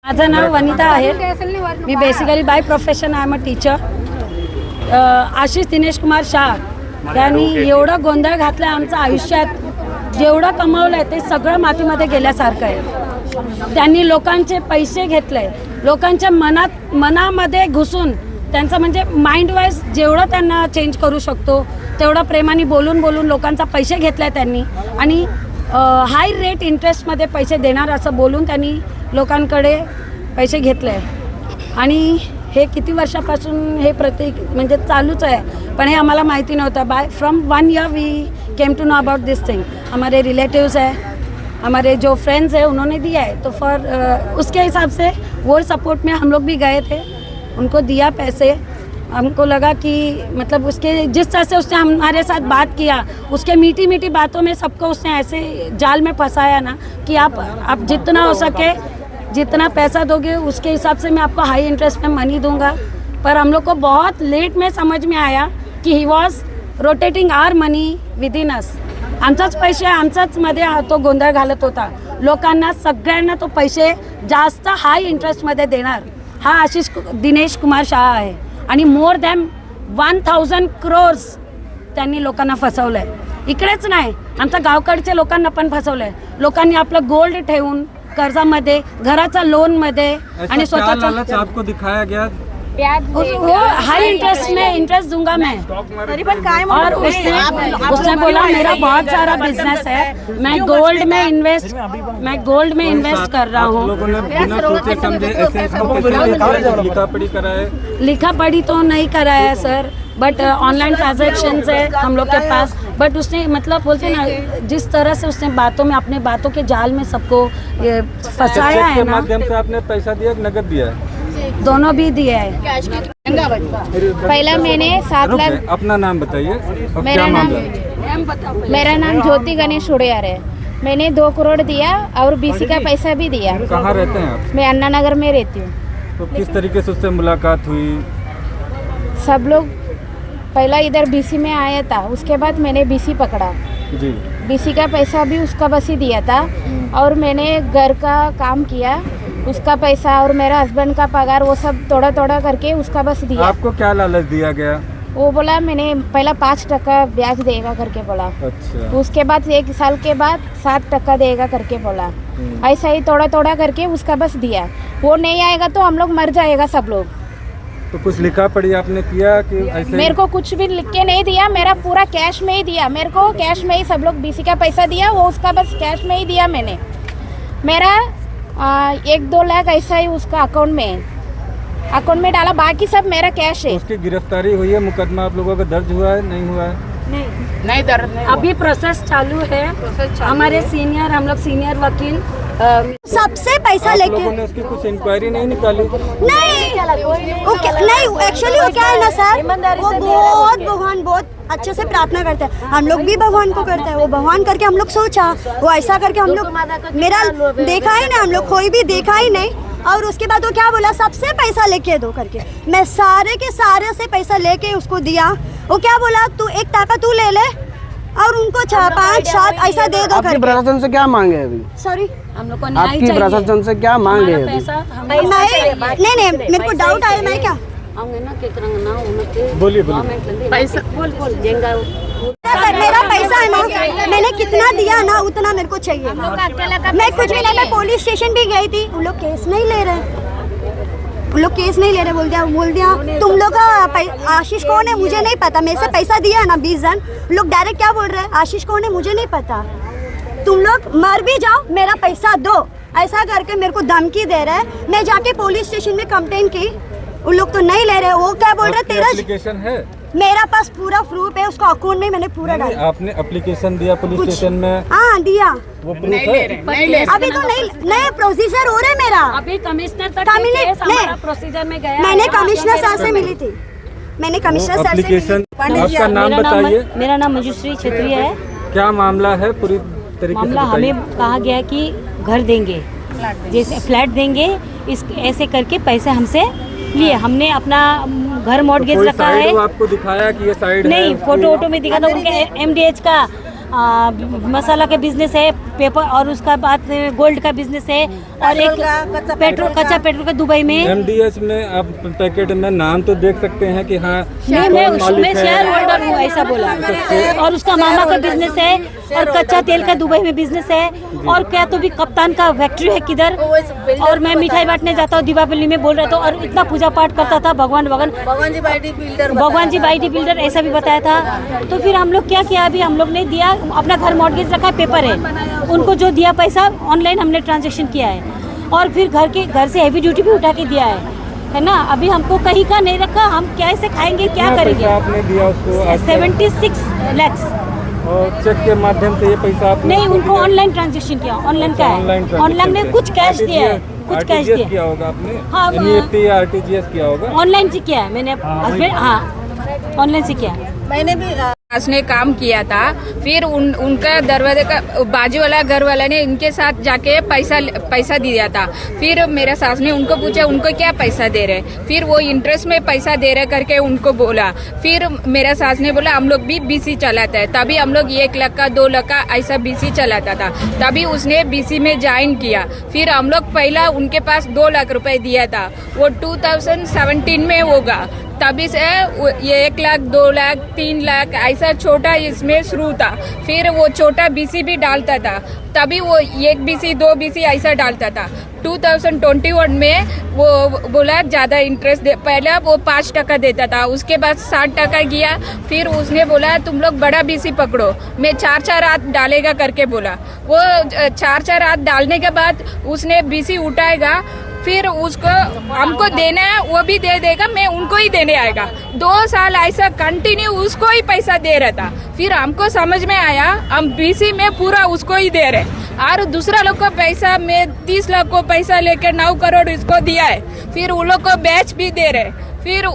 माझं नाव वनिता आहे. मी basically by profession I am a teacher. Ashish Dinesh Kumar Shah यांनी एवढं गोंधळ घातलं आमच्या आयुष्यात. जेवढं कमवलं आहे ते सगळं मातीमध्ये गेल्यासारखं आहे. त्यांनी लोकांचे पैसे घेतले, लोकांच्या मनामध्ये घुसून त्यांचं म्हणजे माइंड वाईज जेवढं त्यांना चेंज करू शकतो तेवढं प्रेमाने बोलून बोलून लोकांचा पैसे घेतला त्यांनी. आणि हाय रेट इंटरेस्टमध्ये पैसे देणार असं बोलून त्यांनी लोकांकडे पैसे घेतले. आणि हे किती वर्षापासून हे म्हणजे चालूच आहे, पण हे आम्हाला माहिती नव्हतं. From 1 year we came to know about this thing. हमारे रिलेटिव्स है, हमारे जो फ्रेंड्स हैं उन्होंने दिया है, तो उसके हिसाब से वो सपोर्ट में हम लोग भी गए थे, उनको दिया पैसे. हमको लगा कि मतलब उसके जिस तरह से उसने हमारे साथ बात किया, उसके मीठी मीठी बातों में सबको उसने ऐसे जाल में फंसाया ना कि आप जितना हो सके जितना पैसा दोगे उसके हिसाब से मैं आपको हाई इंटरेस्ट में मनी दूंगा. पर हम लोग को बहुत लेट में समझ में आया कि he was rotating our money within us. आमचाच पैसे आमचाच मध्ये तो गोंधळ घालत होता. लोकांना सगळ्यांना तो पैसे जास्त हाय इंटरेस्टमध्ये देणार हा आशिष दिनेश कुमार शाह आहे. आणि मोर दॅन 1000 crores त्यांनी लोकांना फसवलं आहे. इकडेच नाही, आमच्या गावकडच्या लोकांना पण फसवलं आहे. लोकांनी आपलं गोल्ड ठेवून कर्जामध्ये, घराचा लोनमध्ये आणि स्वतःचा आपको दिखाया गया वो हाई इंटरेस्ट में इंटरेस्ट दूंगा मैं. और उसने बोला मेरा बहुत सारा बिजनेस है, मैं गोल्ड में इन्वेस्ट कर रहा हूँ. लिखा पढ़ी तो नहीं कराया है सर, बट ऑनलाइन ट्रांजैक्शन है हम लोग के पास. बट उसने मतलब बोलते ना जिस तरह से उसने बातों में अपने बातों के जाल में सबको फंसाया है ना. माध्यम से आपने पैसा दिया, नगद दिया है? दोनों भी दिया है. पहला मैंने 7 लाख. अपना नाम बताइए. मेरा नाम ज्योति गणेश उड़ियार है. मैंने 2 करोड़ दिया और बीसी का पैसा भी दिया. कहाँ रहते हैं आप? मैं अन्ना नगर में रहती हूँ. तो किस तरीके से उससे मुलाकात हुई? सब लोग पहला इधर बीसी में आया था, उसके बाद मैंने बीसी पकड़ा जी. बीसी का पैसा भी उसका बस ही दिया था. और मैंने घर का काम किया, उसका पैसा और मेरा हस्बैंड का पगार वो सब थोड़ा थोड़ा करके उसका बस दिया. आपको क्या लालच दिया गया? वो बोला मैंने पहला 5% ब्याज देगा करके बोला. अच्छा. उसके बाद 1 साल के बाद 7% देगा करके बोला. ऐसा ही थोड़ा थोड़ा करके उसका बस दिया. वो नहीं आएगा तो हम लोग मर जाएगा सब लोग. तो कुछ लिखा पढ़ी आपने किया कि ऐसे? मेरे को कुछ भी लिख के नहीं दिया, मेरा पूरा कैश में ही दिया. मेरे को कैश में ही सब लोग बीसी का पैसा दिया, वो उसका बस कैश में ही दिया मैंने. मेरा 1-2 लाख ऐसा ही उसका अकाउंट में डाला, बाकी सब मेरा कैश है. उसकी गिरफ्तारी हुई है, मुकदमा आप लोगों का दर्ज हुआ है, नहीं हुआ है? नहीं दर्ज. अभी प्रोसेस चालू है. हमारे हम लोग सीनियर वकील सबसे पैसा आप लेके लोगों ने उसकी कुछ इंक्वायरी नहीं निकाली? नहीं एक्चुअली वो क्या है ना सर, वो बहुत भगवान बहुत अच्छे से प्रार्थना करते हैं. हम लोग भी भगवान को करते हैं. वो भगवान करके हम लोग सोचा, वो ऐसा करके हम लोग मेरा देखा ही ना, हम लोग कोई भी देखा ही नहीं. और उसके बाद वो क्या बोला, सबसे पैसा लेके दो करके. मैं सारे के सारे से पैसा लेके उसको दिया. वो क्या बोला, तू एक टाका तू ले ले और उनको 5-7 ऐसा दे दो. आपकी प्रशासन से क्या मांगे अभी? सॉरी, हम लोग को न्याय आपकी चाहिए. प्रशासन से क्या मांगे हमारा अभी? पैसा नहीं मेरे को डाउट आया. मैं क्या बोलिए पैसा बोल मेरा पैसा है ना, मैंने कितना दिया ना उतना मेरे को चाहिए. मैं कुछ भी नहीं, मैं पुलिस स्टेशन भी गई थी. उन लोग केस नहीं ले रहे, बोल दिया तुम लोग का आशीष कौन है मुझे नहीं पता. मेरे से पैसा दिया है ना 20 जन, लोग डायरेक्ट क्या बोल रहे हैं, आशीष कौन है मुझे नहीं पता, तुम लोग मर भी जाओ मेरा पैसा दो. ऐसा करके मेरे को धमकी दे रहे हैं. मैं जाके पुलिस स्टेशन में कंप्लेंट की, उन लोग तो नहीं ले रहे. वो क्या बोल रहे, तेरा एप्लीकेशन है? मेरा पास पूरा प्रूफ है, उसका अकाउंट में मैंने पूरा डाला. आपने एप्लीकेशन दिया पुलिस स्टेशन में? हाँ दिया. वो प्रूफ है? अभी तो नहीं प्रोसीजर हो रहा है मेरा. अभी कमिश्नर तक केस हमारा प्रोसीजर में गया. मैंने कमिश्नर सर से मिली थी. मैंने कमिश्नर सर से एप्लीकेशन. आपका नाम बताइए. मेरा नाम मंजूश्री क्षेत्रीय है. क्या मामला है पूरी तरीके से मामला बताइए. हमें कहा गया कि घर देंगे, जैसे फ्लैट देंगे, इस ऐसे करके पैसे हमसे लिए. हमने अपना घर मॉर्गेज कोई रखा साइड है. वो आपको दिखाया कि ये साइड नहीं, है? फोटो में दिखा था उनके MDH का मसाला का बिजनेस है, पेपर, और उसका बाद गोल्ड का बिजनेस है, और एक कच्चा पेट्रोल का दुबई में। MDS में आप पैकेट में नाम तो देख सकते हैं कि हाँ नहीं, मैं उसमें शेयर होल्डर हूँ ऐसा बोला। और उसका मामा का बिजनेस है, और कच्चा तेल का दुबई में बिजनेस है, और क्या तो भी कप्तान का फैक्ट्री है किधर। और मैं मिठाई बांटने जाता हूँ दीपावली में बोल रहा था, और इतना पूजा पाठ करता था, भगवान जी बाई बिल्डर ऐसा भी बताया था। तो फिर हम लोग क्या किया, अभी हम लोग ने दिया, अपना घर मॉर्गेज रखा, पेपर है, उनको जो दिया पैसा ऑनलाइन हमने ट्रांजेक्शन किया है, और फिर घर से हैवी ड्यूटी भी उठा के दिया है ना। अभी हमको कहीं का नहीं रखा, हम कैसे खाएंगे, क्या करेंगे। आपने दिया उसको 76 लाख। और चेक के माध्यम से ये पैसा आपने नहीं, उनको ऑनलाइन ट्रांजेक्शन किया, ऑनलाइन का है, ऑनलाइन में कुछ कैश दिया है, कुछ कैश दिया किया होगा आपने। हाँ, NEFT या RTGS किया होगा। ऑनलाइन से किया है मैंने, हस्बैंड, हाँ ऑनलाइन से किया। मैंने भी ने काम किया था। फिर उनका दरवाजे का बाजू वाला घर वाला ने इनके साथ जाके पैसा दिया था। फिर मेरा सास ने उनको पूछा उनको क्या पैसा दे रहे, फिर वो इंटरेस्ट में पैसा दे रहे करके उनको बोला। फिर मेरा सास ने बोला हम लोग भी BC चलाता है, तभी हम लोग 1 लाख का 2 लाख का ऐसा BC चलाता था, तभी उसने BC में ज्वाइन किया। फिर हम लोग पहला उनके पास 2 लाख रुपए दिया था, वो 2017 में होगा। तभी से ये 1 लाख 2 लाख 3 लाख ऐसा छोटा इसमें शुरू था। फिर वो छोटा BC भी डालता था, तभी वो 1 BC 2 BC ऐसा डालता था। 2021 में वो बोला ज्यादा इंटरेस्ट दे, पहले वो 5% देता था, उसके बाद 60% किया। फिर उसने बोला तुम लोग बड़ा BC पकड़ो, मैं 4 रात डालेगा करके बोला। वो 4 रात डालने के बाद उसने BC उठाएगा, फिर उसको हमको देना है वो भी दे देगा, मैं उनको ही देने आएगा। 2 साल ऐसा कंटिन्यू उसको ही पैसा दे रहा था। फिर हमको समझ में आया हम BC में पूरा उसको ही दे रहे, और दूसरा लोग को पैसा में 30 लाख को पैसा लेकर 9 करोड़ इसको दिया है। फिर उन लोग को बैच भी दे रहे। फिर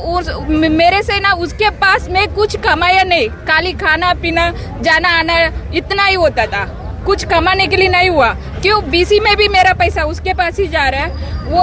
मेरे से ना उसके पास में कुछ कमाया नहीं, खाली खाना पीना जाना आना इतना ही होता था, कुछ कमाने के लिए नहीं हुआ। क्यों, BC में भी मेरा पैसा उसके पास ही जा रहा है, वो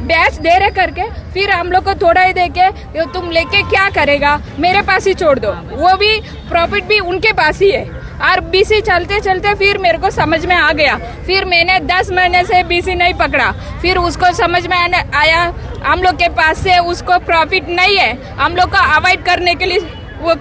बैच दे रहे करके। फिर हम लोग को थोड़ा ही देके तुम लेके क्या करेगा, मेरे पास ही छोड़ दो, वो भी प्रॉफिट भी उनके पास ही है। और BC चलते चलते फिर मेरे को समझ में आ गया। फिर मैंने 10 महीने से BC नहीं पकड़ा। फिर उसको समझ में आया हम लोग के पास से उसको प्रॉफिट नहीं है, हम लोग को अवॉइड करने के लिए वो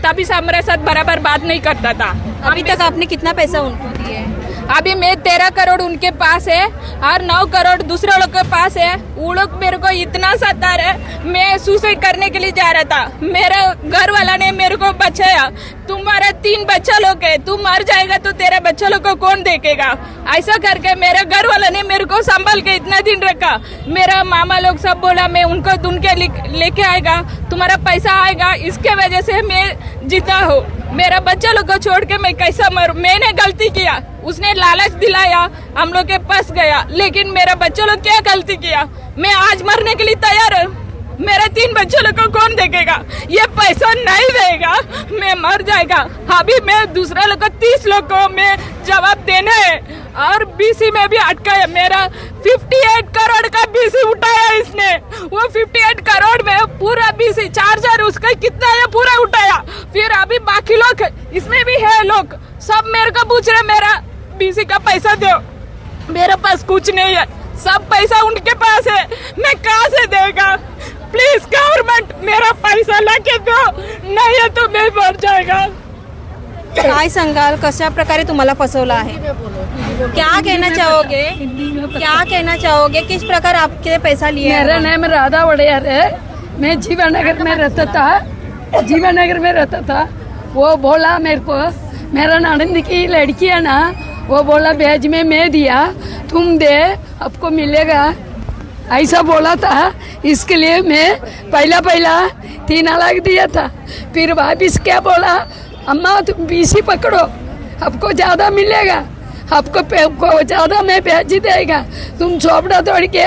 तभी से हमारे साथ बराबर बात नहीं करता था। अभी तक आपने कितना पैसा उनको दिया है? अभी मैं 13 करोड़ उनके पास है और 9 करोड़ दूसरे लोग के पास है। वो लोग मेरे को इतना सता रहे, मैं सुसाइड करने के लिए जा रहा था, मेरा घर वाला ने मेरे को बचाया। तुम्हारा 3 बच्चा लोग है, तू मर जाएगा तो तेरे बच्चा लोग को कौन देखेगा, ऐसा करके मेरे घर वाला ने मेरे को संभाल के इतना दिन रखा। मेरा मामा लोग सब बोला मैं उनको ढूंढ के लेके आएगा, तुम्हारा पैसा आएगा, इसके वजह से मैं जीता हूँ। मेरा बच्चा लोग को छोड़ के मैं कैसा मरूं, मैंने गलती किया, उसने लालच दिलाया, हम लोग के पास गया, लेकिन मेरा बच्चा लोग क्या गलती किया, मैं आज मरने के लिए तैयार हूँ। मेरे 3 बच्चों लोग को कौन देखेगा, ये पैसा नहीं देगा, मैं मर जाएगा। अभी मैं दूसरा लोग को 30 लोग को मैं जवाब देना है, और BC में भी अटका है। मेरा 58 करोड़ का BC उठाया इसने, वो 58 करोड़ में पूरा BC चार्जर उसका कितना है पूरा उठाया। फिर अभी बाकी लोग इसमें भी है लोग, सब मेरे को पूछ रहे मेरा BC का पैसा दो, मेरे पास कुछ नहीं है, सब पैसा उनके पास है, मैं कहाँ से देगा। प्लीज गवर्नमेंट मेरा पैसा लाके दो, नहीं है तो मैं मर जाएगा। काय सांगाल कशा प्रकारे तुम्हाला फसवला आहे? क्या कहना चाहोगे, क्या कहना चाहोगे, किस प्रकार आपके पैसा लिया? मेरा नाम राधा वड़ियार है, मैं जीवानगर में रहता था। वो बोला मेरे को, मेरा ननद की लड़की है ना, वो बोला ब्याज में मैं दिया, तुम दे आपको मिलेगा, ऐसा बोला था। इसके लिए मैं पहला 3 लाख दिया था। फिर वापिस क्या बोला, अम्मा तुम BC पकड़ो, आपको ज़्यादा मिलेगा, आपको ज़्यादा मैं ब्याज देगा, तुम चौपड़ा तोड़ के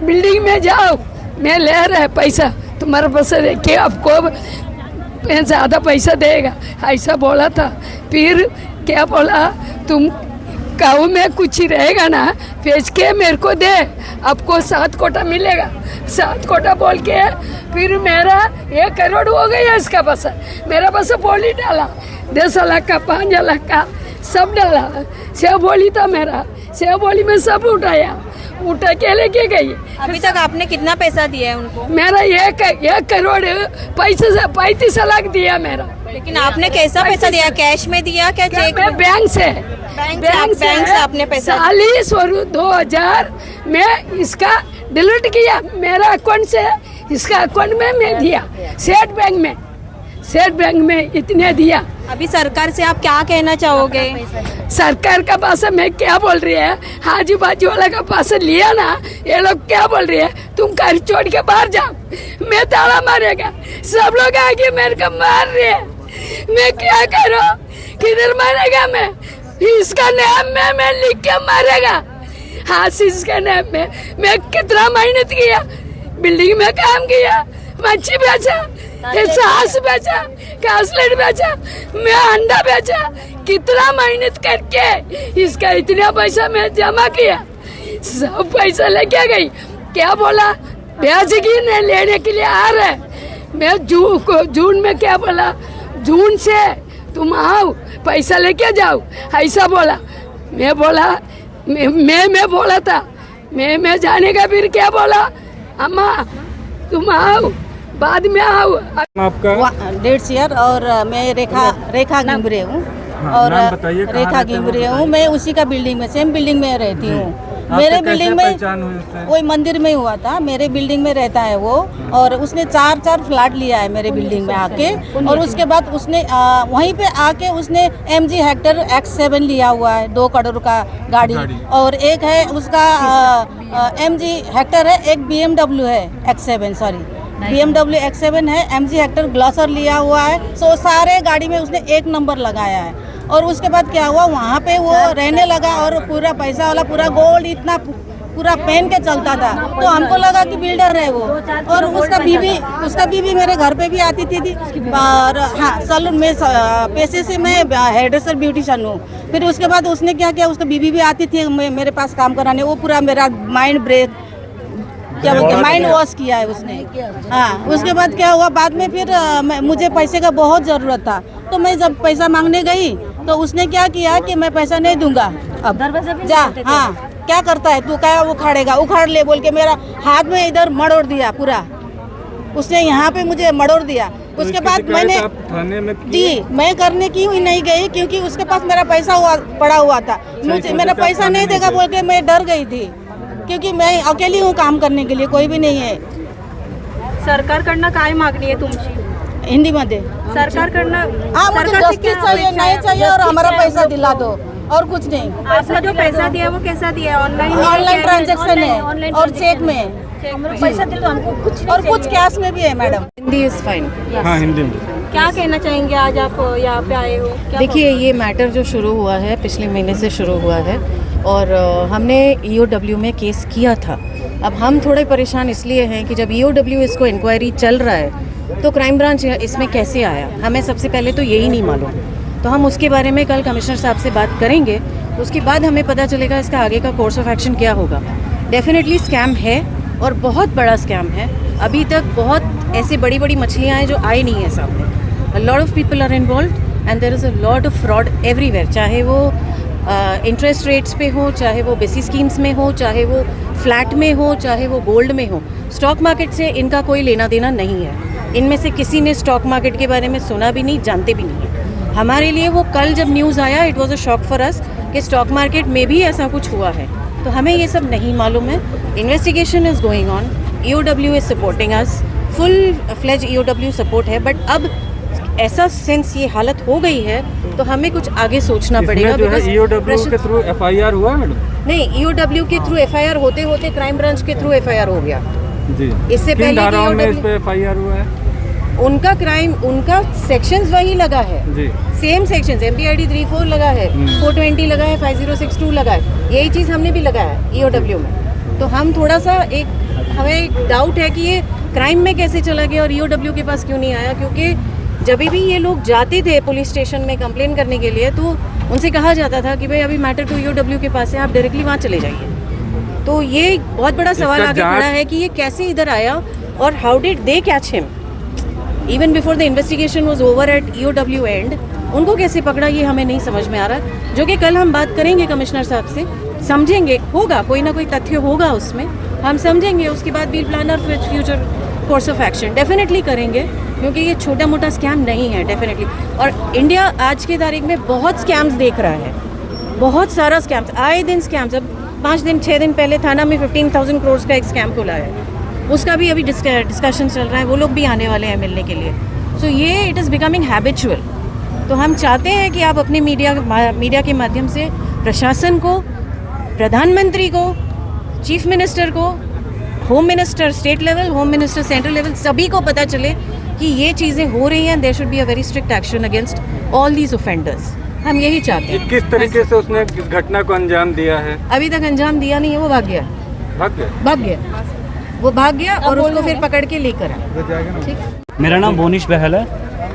बिल्डिंग में जाओ, मैं ले रहा पैसा तुम्हारे पास के, आपको मैं ज़्यादा पैसा देगा, ऐसा बोला था। फिर क्या बोला, तुम गाँव में कुछ ही रहेगा ना, बेच के मेरे को दे, आपको 7 कोटा मिलेगा। 7 कोटा बोल के फिर मेरा 1 करोड़ हो गया इसका पैसा। मेरा पैसा बोली डाला, 10 लाख का, 5 लाख का सब डाला। सेव बोली था मेरा, सेव बोली में सब उठा के लेके गई। अभी तक आपने कितना पैसा दिया है उनको? मेरा 1 करोड़ पैसे से 35 लाख दिया मेरा। लेकिन आपने कैसा पैसा दिया? कैश में दिया क्या चेक में? बैंक से बैंक से आपने पैसा? 40 और 2000 में इसका डिलीट किया मेरा अकाउंट से, इसका अकाउंट में मैं दिया। स्टेट बैंक में इतने दिया। अभी सरकार से आप क्या कहना चाहोगे? सरकार का पैसा मैं क्या बोल रही है, आजू बाजू वाला का पैसा लिया ना, ये लोग क्या बोल रही है, तुम घर छोड़ के बाहर जाओ, मैं ताला मारेगा। सब लोग आके मेरे को मार रहे हैं, मैं क्या करूं, किधर मारेगा मैं? इसका नाम में मैं लिख के मारेगा। आशीष का नाम में मैं कितना मेहनत किया, बिल्डिंग में काम किया, मच्छी बेचा, सास बेचा, कासलेट बेचा, मैं अंडा बेचा, कितना मेहनत करके इसका इतना पैसा मैं जमा किया, सब पैसा लेके गई। क्या बोला, ब्याज की नहीं लेने के लिए आ रहे। मैं जून में क्या बोला, जून से तुम आओ पैसा लेके जाओ, ऐसा बोला। मैं बोला, मैं बोला था, मैं जाने का, फिर क्या बोला, अम्मा तुम आओ, बाद में आओ। आपका 1.5 ईयर और मैं रेखा गिमरे हूँ। हाँ, और नाम बताइए, कहाँ रेखा रहते हो? गिमरे हूँ मैं, उसी का बिल्डिंग में, सेम बिल्डिंग में रहती हूँ। आपसे मेरे कैसे बिल्डिंग में पहचान हुई उससे? वही मंदिर में हुआ था, मेरे बिल्डिंग में रहता है वो, और उसने 4 फ्लैट लिया है मेरे बिल्डिंग में आके, और उसके बाद उसने वहीं पे आके उसने MG हेक्टर X7 लिया हुआ है, 2 करोड़ का गाड़ी, और एक है उसका MG हेक्टर है, एक BMW है X7, सॉरी BMW X7 है, MG हेक्टर ग्लॉसर लिया हुआ है। सो सारे गाड़ी में उसने 1 नंबर लगाया है। और उसके बाद क्या हुआ, वहाँ पे वो रहने लगा और पूरा पैसा वाला, पूरा गोल्ड इतना पूरा पहन के चलता था, तो हमको लगा कि बिल्डर है वो। और उसका बीवी मेरे घर पे भी आती थी और हाँ, सैलून में पैसे से मैं हेयर ड्रेसर ब्यूटिशियन हूँ। फिर उसके बाद उसने क्या किया, उसका बीवी भी आती थी मेरे पास काम कराने, वो पूरा मेरा माइंड ब्रेक, क्या बोलते हैं, माइंड वॉश किया है उसने। हाँ, उसके बाद क्या हुआ, बाद में फिर मुझे पैसे का बहुत ज़रूरत था, तो मैं जब पैसा मांगने गई तो उसने क्या किया कि मैं पैसा नहीं दूंगा, अब जा, हाँ क्या करता है तू, क्या उखाड़ेगा, उखाड़ ले बोल के मेरा हाथ में इधर मड़ोड़ दिया पूरा, उसने यहाँ पे मुझे मड़ोड़ दिया। उसके बाद मैंने जी, मैं करने की ही नहीं गई, क्योंकि उसके पास मेरा पैसा पड़ा हुआ था, मुझे मेरा पैसा नहीं देगा बोल के मैं डर गई थी, क्योंकि मैं अकेली हूँ काम करने के लिए, कोई भी नहीं है। सरकारकडनं काय मागणी आहे तुमची? हिंदी मध्ये सरकारकडनं हाँ, मुझे जस्टिस चाहिए, नहीं चाहिए, और हमारा पैसा दिला दो, और कुछ नहीं। आपने जो पैसा दिया वो कैसा दिया? ऑनलाइन ट्रांजैक्शन है और चेक में पैसा दे तो हमको कुछ और कुछ कैश में भी है मैडम। Hindi is fine. हाँ, हिंदी में क्या कहना चाहेंगे, आज आप यहाँ पे आए हो? देखिए, ये मैटर जो शुरू हुआ है पिछले महीने से शुरू हुआ है, और हमने EOW में केस किया था। अब हम थोड़े परेशान इसलिए हैं कि जब EOW इसको इंक्वायरी चल रहा है तो क्राइम ब्रांच इसमें कैसे आया, हमें सबसे पहले तो यही नहीं मालूम। तो हम उसके बारे में कल कमिश्नर साहब से बात करेंगे, उसके बाद हमें पता चलेगा इसका आगे का कोर्स ऑफ एक्शन क्या होगा। डेफिनेटली स्कैम है और बहुत बड़ा स्कैम है। अभी तक बहुत ऐसी बड़ी बड़ी मछलियाँ हैं जो आई नहीं है सामने। A lot of people are involve and there is a lot of fraud everywhere, चाहे वो इंटरेस्ट रेट्स पे हो, चाहे वो बेसिक स्कीम्स में हो, चाहे वो फ्लैट में हो, चाहे वो गोल्ड में हो। स्टॉक मार्केट से इनका कोई लेना देना नहीं है। इनमें से किसी ने स्टॉक मार्केट के बारे में सुना भी नहीं, जानते भी नहीं है। हमारे लिए वो कल जब न्यूज़ आया, it was a shock for us कि स्टॉक मार्केट में भी ऐसा कुछ हुआ है, तो हमें ये सब नहीं मालूम है। Investigation is going on, EOW is supporting us, full fledge EOW support है, बट अब ऐसा सेंस ये हालत हो गई है तो हमें कुछ आगे सोचना पड़ेगा। जो है EOW के थ्रू FIR हुआ मैडम? नहीं, EOW के थ्रू FIR होते होते क्राइम ब्रांच के थ्रू FIR हो गया जी। इससे पहले धाराओं में इस पे FIR हुआ है? उनका क्राइम, उनका सेक्शंस वही लगा है जी, सेम सेक्शंस, MPID 34 लगा है, 420 लगा है, 5062 लगा है, यही चीज़ हमने भी लगाया है EOW में। तो हम थोड़ा सा हमें डाउट है कि ये क्राइम में कैसे चला गया और EOW के पास क्यों नहीं आया, क्योंकि जब भी ये लोग जाते थे पुलिस स्टेशन में कंप्लेन करने के लिए तो उनसे कहा जाता था कि भाई अभी मैटर टू EOW के पास है, आप डायरेक्टली वहाँ चले जाइए। तो ये बहुत बड़ा सवाल आगे खड़ा है कि ये कैसे इधर आया और how did they catch him even before the investigation was over at EOW end. उनको कैसे पकड़ा ये हमें नहीं समझ में आ रहा, जो कि कल हम बात करेंगे कमिश्नर साहब से, समझेंगे, होगा कोई ना कोई तथ्य होगा उसमें, हम समझेंगे, उसके बाद वील प्लान और future course of action definitely करेंगे, क्योंकि ये छोटा मोटा स्कैम नहीं है डेफिनेटली। और इंडिया आज की तारीख में बहुत स्कैम्स देख रहा है, बहुत सारा स्कैम्स, आए दिन स्कैम्स। अब 5 दिन 6 दिन पहले थाना में 15,000 करोड़ का एक स्कैम खुला है, उसका भी अभी डिस्कशन चल रहा है, वो लोग भी आने वाले हैं मिलने के लिए। सो ये इट इज़ बिकमिंग हैबिचुअल। तो हम चाहते हैं कि आप अपने मीडिया के माध्यम से प्रशासन को, प्रधानमंत्री को, चीफ मिनिस्टर को, home minister state level, home minister central level, सभी को पता चले कि ये चीज़ें हो रही हैं। There should be a very strict action against all these offenders. हम यही चाहते हैं। किस तरीके से उसने इस घटना को अंजाम दिया है? अभी तक अंजाम दिया नहीं है, वो भाग गया वो भाग गया और उसको फिर पकड़ के लेकर आए। ठीक। मेरा नाम बोनिश बहल है।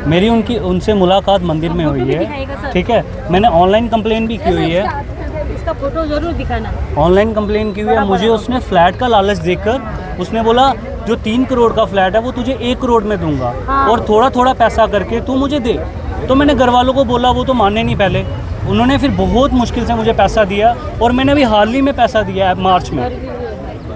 मेरी उनसे मुलाकात मंदिर में हुई है, ठीक है। मैंने ऑनलाइन कंप्लेन भी की हुई है, इसका फोटो जरूर दिखाना। ऑनलाइन कंप्लेन की हुई है। मुझे उसने फ्लैट का लालच देकर उसने बोला जो 3 करोड़ का फ्लैट है वो तुझे 1 करोड़ में दूंगा और थोड़ा थोड़ा पैसा करके तू मुझे दे। तो मैंने घर वालों को बोला, वो तो माने नहीं पहले। उन्होंने फिर बहुत मुश्किल से मुझे पैसा दिया और मैंने अभी हाल ही में पैसा दिया है मार्च में।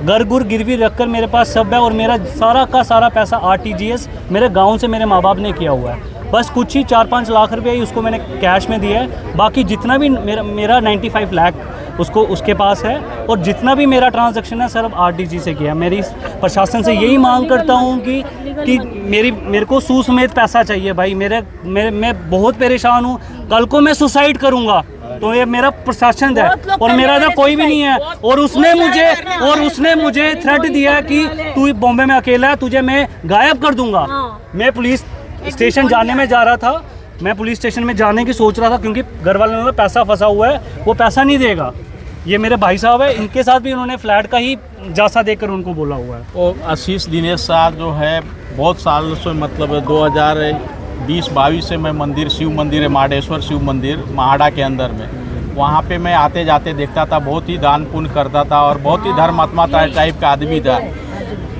घर गुर गिरवी रखकर मेरे पास सब है और मेरा सारा का सारा पैसा RTGS मेरे गांव से मेरे माँ बाप ने किया हुआ है। बस कुछ ही 4-5 लाख रुपए ही उसको मैंने कैश में दिया है। बाकी जितना भी मेरा 95 लाख उसको उसके पास है और जितना भी मेरा ट्रांजैक्शन है सर RTG से किया। मेरी प्रशासन से यही मांग करता हूँ कि मेरे को सूद समेत पैसा चाहिए भाई। मैं बहुत परेशान हूँ। कल को मैं सुसाइड करूँगा तो ये मेरा प्रशासन है और मेरा ना कोई भी नहीं है। और उसने मुझे थ्रेट दिया कि तू बॉम्बे में अकेला है, तुझे मैं गायब कर दूंगा। मैं पुलिस स्टेशन जाने में जा रहा था, मैं पुलिस स्टेशन में जाने की सोच रहा था क्योंकि घर वालों ने पैसा फंसा हुआ है, वो पैसा नहीं देगा। ये मेरे भाई साहब है, इनके साथ भी उन्होंने फ्लैट का ही जासा देकर उनको बोला हुआ है। और आशीष दिनेश शाह जो है बहुत साल से, मतलब 2020-22 से मैं मंदिर, शिव मंदिर है, माडेश्वर शिव मंदिर महाड़ा के अंदर में, वहाँ पे मैं आते जाते देखता था। बहुत ही दान पुण्य करता था और बहुत ही धर्मात्मा टाइप का आदमी था।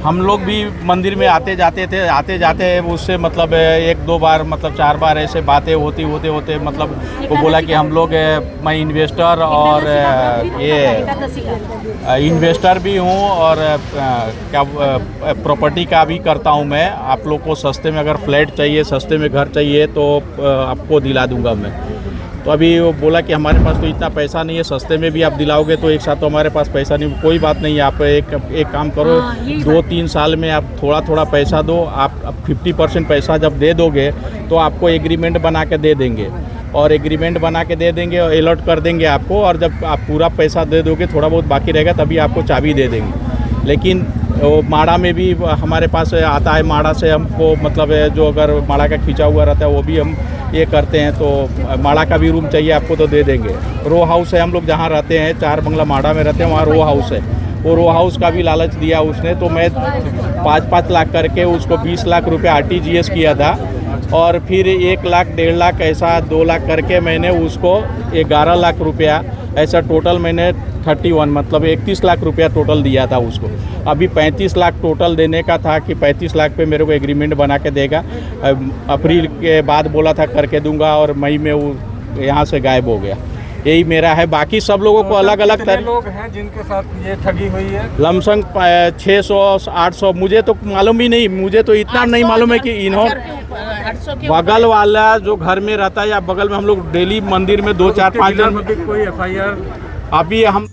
हम लोग भी मंदिर में आते जाते उससे मतलब 1-2 बार, मतलब 4 बार ऐसे बातें होते मतलब वो बोला कि हम लोग, मैं इन्वेस्टर और ये इन्वेस्टर भी हूँ और क्या प्रॉपर्टी का भी करता हूँ मैं। आप लोग को सस्ते में अगर फ्लैट चाहिए, सस्ते में घर चाहिए तो आपको दिला दूँगा मैं। तो अभी वो बोला कि हमारे पास तो इतना पैसा नहीं है, सस्ते में भी आप दिलाओगे तो एक साथ तो हमारे पास पैसा नहीं। कोई बात नहीं, आप एक काम करो, 2-3 साल में आप थोड़ा पैसा दो। आप 50% पैसा जब दे दोगे तो आपको एग्रीमेंट बना के दे देंगे और एग्रीमेंट बना के दे देंगे और अलॉट कर देंगे आपको। और जब आप पूरा पैसा दे दोगे, थोड़ा बहुत बाकी रहेगा, तभी आपको चाबी दे देंगे। लेकिन वो माड़ा में भी हमारे पास आता है, माड़ा से हमको मतलब जो अगर माड़ा का खींचा हुआ रहता है वो भी हम ये करते हैं। तो माड़ा का भी रूम चाहिए आपको तो दे देंगे। रो हाउस है, हम लोग जहाँ रहते हैं 4 बंगला माड़ा में रहते हैं, वहाँ रो हाउस है। वो रो हाउस का भी लालच दिया उसने। तो मैं 5-5 लाख करके उसको 20 लाख रुपये RTGS किया था और फिर 1 लाख 1.5 लाख ऐसा 2 लाख करके मैंने उसको 11 लाख रुपया ऐसा टोटल मैंने 31 मतलब 31 लाख रुपया टोटल दिया था उसको। अभी 35 लाख टोटल देने का था कि 35 लाख पे मेरे को एग्रीमेंट बना के देगा। अप्रैल के बाद बोला था करके दूंगा और मई में वो यहाँ से गायब हो गया। यही मेरा है। बाकी सब लोगों को अलग अलग लोग हैं जिनके साथ ये ठगी हुई है? लमसम 600-800, मुझे तो मालूम ही नहीं। मुझे तो इतना नहीं मालूम है कि इन्होंने बगल वाला जो घर में रहता है या बगल में हम लोग डेली मंदिर में 2-4-5 दिन कोई FIR अभी हम